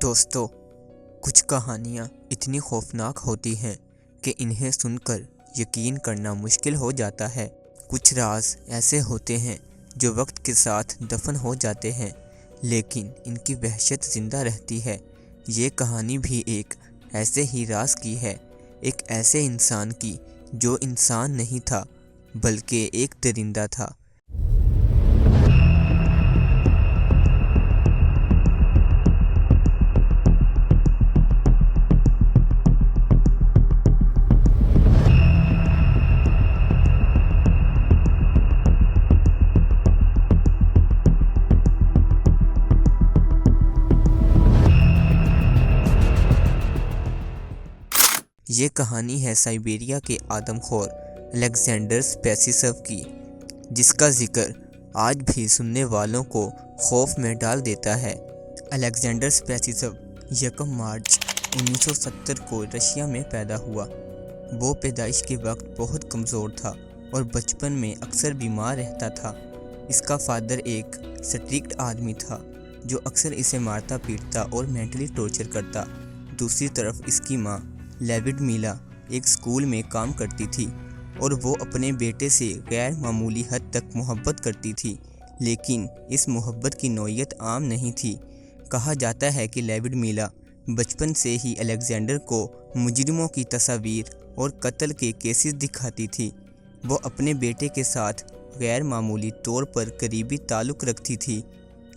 دوستو، کچھ کہانیاں اتنی خوفناک ہوتی ہیں کہ انہیں سن کر یقین کرنا مشکل ہو جاتا ہے۔ کچھ راز ایسے ہوتے ہیں جو وقت کے ساتھ دفن ہو جاتے ہیں، لیکن ان کی وحشت زندہ رہتی ہے۔ یہ کہانی بھی ایک ایسے ہی راز کی ہے، ایک ایسے انسان کی جو انسان نہیں تھا بلکہ ایک درندہ تھا۔ یہ کہانی ہے سائبیریا کے آدم خور الیگزینڈر سپیسیسو کی، جس کا ذکر آج بھی سننے والوں کو خوف میں ڈال دیتا ہے۔ الیگزینڈر سپیسیسو 1 مارچ 1970 کو رشیا میں پیدا ہوا۔ وہ پیدائش کے وقت بہت کمزور تھا اور بچپن میں اکثر بیمار رہتا تھا۔ اس کا فادر ایک سٹرکٹ آدمی تھا جو اکثر اسے مارتا پیٹتا اور مینٹلی ٹارچر کرتا۔ دوسری طرف اس کی ماں لیوڈمیلا ایک اسکول میں کام کرتی تھی اور وہ اپنے بیٹے سے غیر معمولی حد تک محبت کرتی تھی، لیکن اس محبت کی نوعیت عام نہیں تھی۔ کہا جاتا ہے کہ لیوڈمیلا بچپن سے ہی الیگزینڈر کو مجرموں کی تصاویر اور قتل کے کیسز دکھاتی تھی۔ وہ اپنے بیٹے کے ساتھ غیر معمولی طور پر قریبی تعلق رکھتی تھی،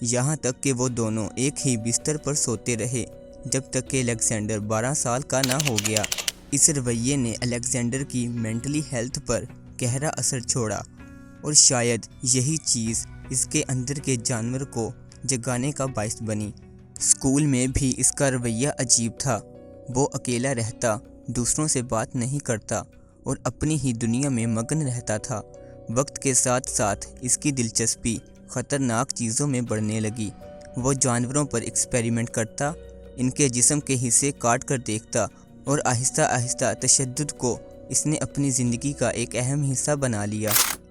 یہاں تک کہ وہ دونوں ایک ہی بستر پر سوتے رہے جب تک کہ الیگزینڈر 12 سال کا نہ ہو گیا۔ اس رویے نے الیگزینڈر کی مینٹلی ہیلتھ پر گہرا اثر چھوڑا اور شاید یہی چیز اس کے اندر کے جانور کو جگانے کا باعث بنی۔ اسکول میں بھی اس کا رویہ عجیب تھا۔ وہ اکیلا رہتا، دوسروں سے بات نہیں کرتا اور اپنی ہی دنیا میں مگن رہتا تھا۔ وقت کے ساتھ ساتھ اس کی دلچسپی خطرناک چیزوں میں بڑھنے لگی۔ وہ جانوروں پر ایکسپیریمنٹ کرتا، ان کے جسم کے حصے کاٹ کر دیکھتا اور آہستہ آہستہ تشدد کو اس نے اپنی زندگی کا ایک اہم حصہ بنا لیا۔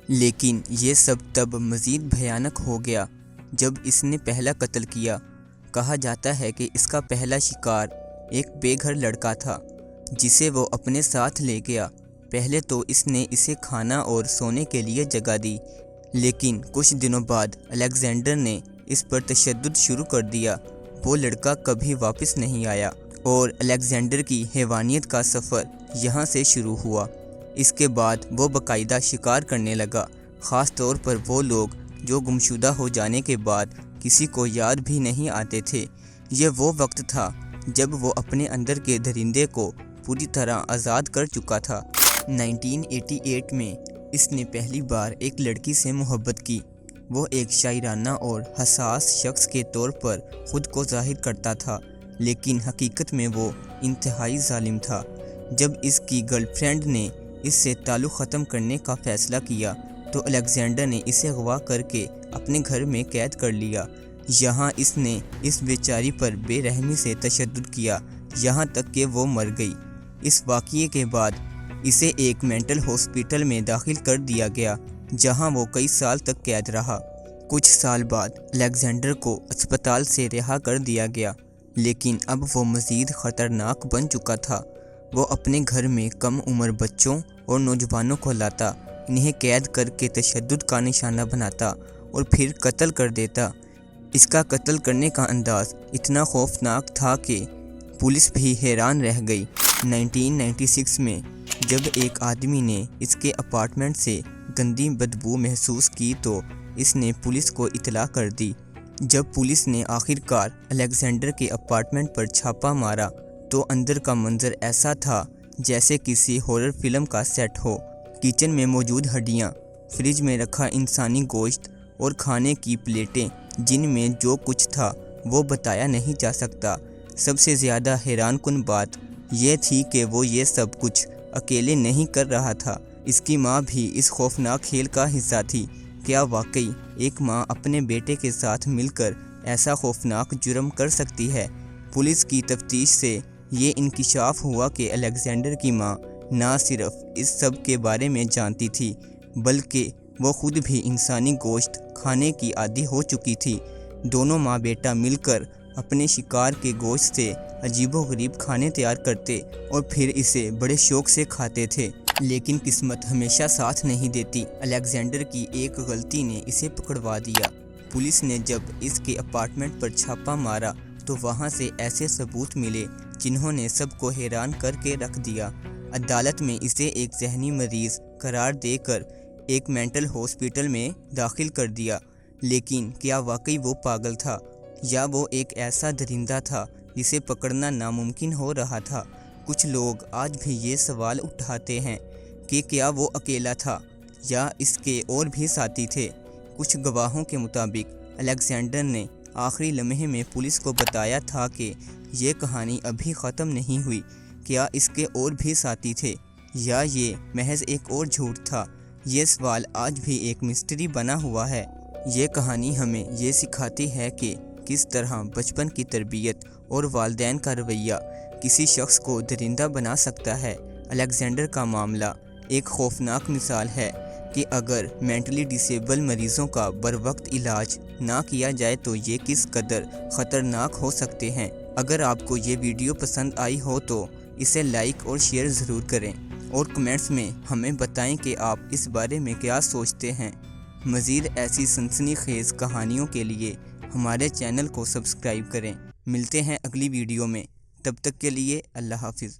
لیکن یہ سب تب مزید بھیانک ہو گیا جب اس نے پہلا قتل کیا۔ کہا جاتا ہے کہ اس کا پہلا شکار ایک بے گھر لڑکا تھا جسے وہ اپنے ساتھ لے گیا۔ پہلے تو اس نے اسے کھانا اور سونے کے لیے جگہ دی، لیکن کچھ دنوں بعد الیگزینڈر نے اس پر تشدد شروع کر دیا۔ وہ لڑکا کبھی واپس نہیں آیا اور الیگزینڈر کی حیوانیت کا سفر یہاں سے شروع ہوا۔ اس کے بعد وہ باقاعدہ شکار کرنے لگا، خاص طور پر وہ لوگ جو گمشدہ ہو جانے کے بعد کسی کو یاد بھی نہیں آتے تھے۔ یہ وہ وقت تھا جب وہ اپنے اندر کے درندے کو پوری طرح آزاد کر چکا تھا۔ 1988 میں اس نے پہلی بار ایک لڑکی سے محبت کی۔ وہ ایک شاعرانہ اور حساس شخص کے طور پر خود کو ظاہر کرتا تھا، لیکن حقیقت میں وہ انتہائی ظالم تھا۔ جب اس کی گرل فرینڈ نے اس سے تعلق ختم کرنے کا فیصلہ کیا تو الیگزینڈر نے اسے اغوا کر کے اپنے گھر میں قید کر لیا۔ یہاں اس نے اس بیچاری پر بے رحمی سے تشدد کیا، یہاں تک کہ وہ مر گئی۔ اس واقعے کے بعد اسے ایک مینٹل ہاسپٹل میں داخل کر دیا گیا، جہاں وہ کئی سال تک قید رہا۔ کچھ سال بعد الیگزینڈر کو اسپتال سے رہا کر دیا گیا، لیکن اب وہ مزید خطرناک بن چکا تھا۔ وہ اپنے گھر میں کم عمر بچوں اور نوجوانوں کو لاتا، انہیں قید کر کے تشدد کا نشانہ بناتا اور پھر قتل کر دیتا۔ اس کا قتل کرنے کا انداز اتنا خوفناک تھا کہ پولیس بھی حیران رہ گئی۔ 1996 میں جب ایک آدمی نے اس کے اپارٹمنٹ سے گندی بدبو محسوس کی تو اس نے پولیس کو اطلاع کر دی۔ جب پولیس نے آخر کار الیگزینڈر کے اپارٹمنٹ پر چھاپا مارا تو اندر کا منظر ایسا تھا جیسے کسی ہارر فلم کا سیٹ ہو۔ کچن میں موجود ہڈیاں، فریج میں رکھا انسانی گوشت اور کھانے کی پلیٹیں جن میں جو کچھ تھا وہ بتایا نہیں جا سکتا۔ سب سے زیادہ حیران کن بات یہ تھی کہ وہ یہ سب کچھ اکیلے نہیں کر رہا تھا، اس کی ماں بھی اس خوفناک کھیل کا حصہ تھی۔ کیا واقعی ایک ماں اپنے بیٹے کے ساتھ مل کر ایسا خوفناک جرم کر سکتی ہے؟ پولیس کی تفتیش سے یہ انکشاف ہوا کہ الیگزینڈر کی ماں نہ صرف اس سب کے بارے میں جانتی تھی بلکہ وہ خود بھی انسانی گوشت کھانے کی عادی ہو چکی تھی۔ دونوں ماں بیٹا مل کر اپنے شکار کے گوشت سے عجیب و غریب کھانے تیار کرتے اور پھر اسے بڑے شوق سے کھاتے تھے۔ لیکن قسمت ہمیشہ ساتھ نہیں دیتی۔ الیگزینڈر کی ایک غلطی نے اسے پکڑوا دیا۔ پولیس نے جب اس کے اپارٹمنٹ پر چھاپا مارا تو وہاں سے ایسے ثبوت ملے جنہوں نے سب کو حیران کر کے رکھ دیا۔ عدالت میں اسے ایک ذہنی مریض قرار دے کر ایک مینٹل ہاسپٹل میں داخل کر دیا۔ لیکن کیا واقعی وہ پاگل تھا یا وہ ایک ایسا درندہ تھا جسے پکڑنا ناممکن ہو رہا تھا؟ کچھ لوگ آج بھی یہ سوال اٹھاتے ہیں کہ کیا وہ اکیلا تھا یا اس کے اور بھی ساتھی تھے۔ کچھ گواہوں کے مطابق الیگزینڈر نے آخری لمحے میں پولیس کو بتایا تھا کہ یہ کہانی ابھی ختم نہیں ہوئی۔ کیا اس کے اور بھی ساتھی تھے یا یہ محض ایک اور جھوٹ تھا؟ یہ سوال آج بھی ایک مسٹری بنا ہوا ہے۔ یہ کہانی ہمیں یہ سکھاتی ہے کہ کس طرح بچپن کی تربیت اور والدین کا رویہ کسی شخص کو درندہ بنا سکتا ہے۔ الیگزینڈر کا معاملہ ایک خوفناک مثال ہے کہ اگر مینٹلی ڈسیبل مریضوں کا بروقت علاج نہ کیا جائے تو یہ کس قدر خطرناک ہو سکتے ہیں۔ اگر آپ کو یہ ویڈیو پسند آئی ہو تو اسے لائک اور شیئر ضرور کریں اور کمنٹس میں ہمیں بتائیں کہ آپ اس بارے میں کیا سوچتے ہیں۔ مزید ایسی سنسنی خیز کہانیوں کے لیے ہمارے چینل کو سبسکرائب کریں۔ ملتے ہیں اگلی ویڈیو میں، تب تک کے لیے اللہ حافظ۔